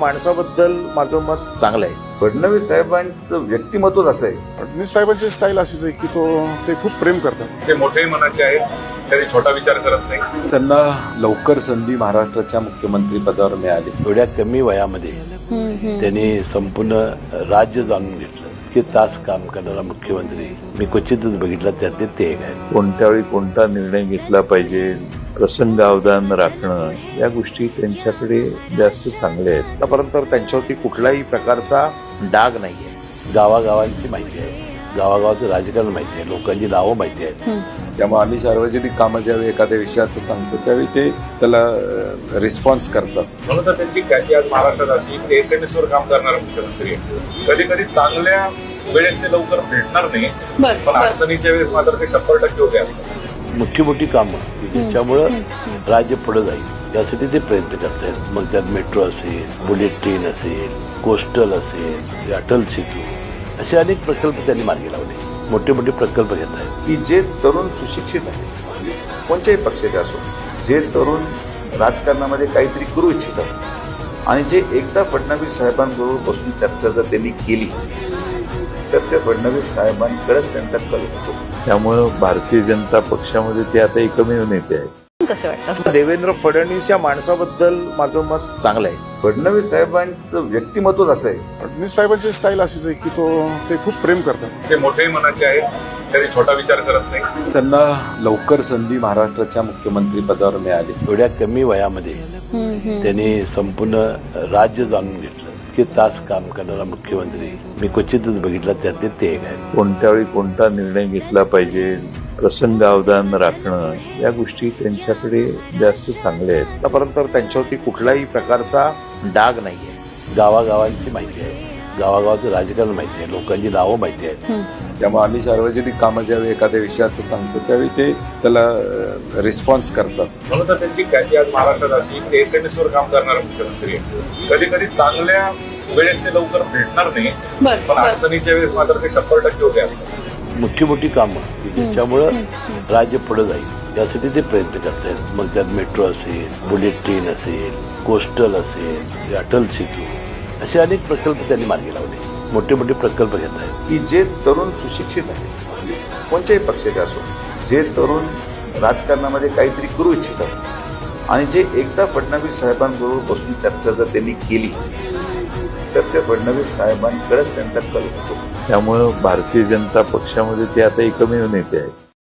माणसाबद्दल माझं मत चांगलं आहे. फडणवीस साहेबांचं व्यक्तिमत्वच असं आहे. फडणवीस साहेबांची स्टाईल अशीच आहे की ते खूप प्रेम करतात. ते मोठेही मनाचे आहेत, कधी छोटा विचार करत नाही. त्यांना लवकर संधी महाराष्ट्राच्या मुख्यमंत्री पदावर मिळाली. एवढ्या कमी वयामध्ये त्यांनी संपूर्ण राज्य जाणून घेतलं. इतके तास काम करणारा मुख्यमंत्री मी क्वचितच बघितला, त्यातले ते एक आहे. कोणत्या वेळी कोणता निर्णय घेतला पाहिजे, प्रसंगावधान राखणं, या गोष्टी त्यांच्याकडे जास्त चांगल्या आहेत. आतापर्यंत त्यांच्यावरती कुठल्याही प्रकारचा डाग नाहीये. गावागावांची माहिती आहे, गावागावाचं राजकारण माहिती आहे, लोकांची नावं माहिती आहेत. त्यामुळे आम्ही सार्वजनिक कामं ज्यावेळी एखाद्या विषयाचं सांगतो त्यावेळी ते त्याला रिस्पॉन्स करतात. म्हणून तर त्यांची ख्याती आज महाराष्ट्रात अशी की SMS वर काम करणारा मुख्यमंत्री आहे. कधी कधी चांगल्या वेळेस ते लवकर भेटणार नाही, पण अडचणीच्या वेळेस मात्र ते 100% उभे असतात. मोठी मोठी कामं ज्याच्यामुळं राज्य पुढे जाईल यासाठी ते प्रयत्न करत आहेत. मग त्यात मेट्रो असेल, बुलेट ट्रेन असेल, कोस्टल असेल, अटल सेतू, असे अनेक प्रकल्प त्यांनी मार्गी लावले. मोठे मोठे प्रकल्प घेत आहेत की जे तरुण सुशिक्षित आहेत, कोणत्याही पक्षाचे असो, जे तरुण राजकारणामध्ये काहीतरी करू इच्छितात आणि जे एकदा फडणवीस साहेबांबरोबर बसून चर्चा जर त्यांनी केली तर त्या फडणवीस साहेबांकडेच त्यांचा कल होतो. त्यामुळं भारतीय जनता पक्षामध्ये ते आता एकमेव नेते आहेत. कसं वाटतं? देवेंद्र फडणवीस या माणसाबद्दल माझं मत चांगलं आहे. फडणवीस साहेबांचं व्यक्तिमत्वच असं आहे. फडणवीस साहेबांची स्टाईल अशीच आहे की ते खूप प्रेम करतात. ते मोठेही मनाचे आहेत, कधी छोटा विचार करत नाही. त्यांना लवकर संधी महाराष्ट्राच्या मुख्यमंत्री पदावर मिळाली. एवढ्या कमी वयामध्ये त्यांनी संपूर्ण राज्य जाणून घेतलं. इतके तास काम करणारा मुख्यमंत्री मी क्वचितच बघितला, त्यातले ते एक आहे. कोणत्या वेळी कोणता निर्णय घेतला पाहिजे, प्रसंगावधान राखणं, या गोष्टी त्यांच्याकडे जास्त चांगल्या आहेत. आतापर्यंत त्यांच्यावरती कुठल्याही प्रकारचा डाग नाहीये. गावागावांची माहिती आहे, गावागावाचं राजकारण माहिती आहे, लोकांची नावं माहिती आहेत. त्यामुळे आम्ही सार्वजनिक कामं ज्यावेळी एखाद्या विषयाचं सांगतो त्यावेळी ते त्याला रिस्पॉन्स करतात. म्हणून तर त्यांची ख्याती आज महाराष्ट्रात अशी की SMS वर काम करणारा मुख्यमंत्री आहे. कधी कधी चांगल्या वेळेस ते लवकर भेटणार नाही, पण अडचणीच्या वेळेस मात्र ते 100% उभे असतात. मोठी मोठी कामं ज्याच्यामुळं राज्य पुढे जाईल यासाठी ते प्रयत्न करत आहेत. मग त्यात मेट्रो असेल, बुलेट ट्रेन असेल, कोस्टल असेल, अटल सेतू, असे अनेक प्रकल्प त्यांनी मार्गी लावले. मोठे मोठे प्रकल्प घेत आहेत की जे तरुण सुशिक्षित आहेत, कोणत्याही पक्षाचे असो, जे तरुण राजकारणामध्ये काहीतरी करू इच्छितात आणि जे एकदा फडणवीस साहेबांबरोबर बसून चर्चा जर त्यांनी केली तर त्या फडणवीस साहेबांकडेच त्यांचा कल होतो. त्यामुळं भारतीय जनता पक्षामध्ये ते आता एकमेव नेते आहेत.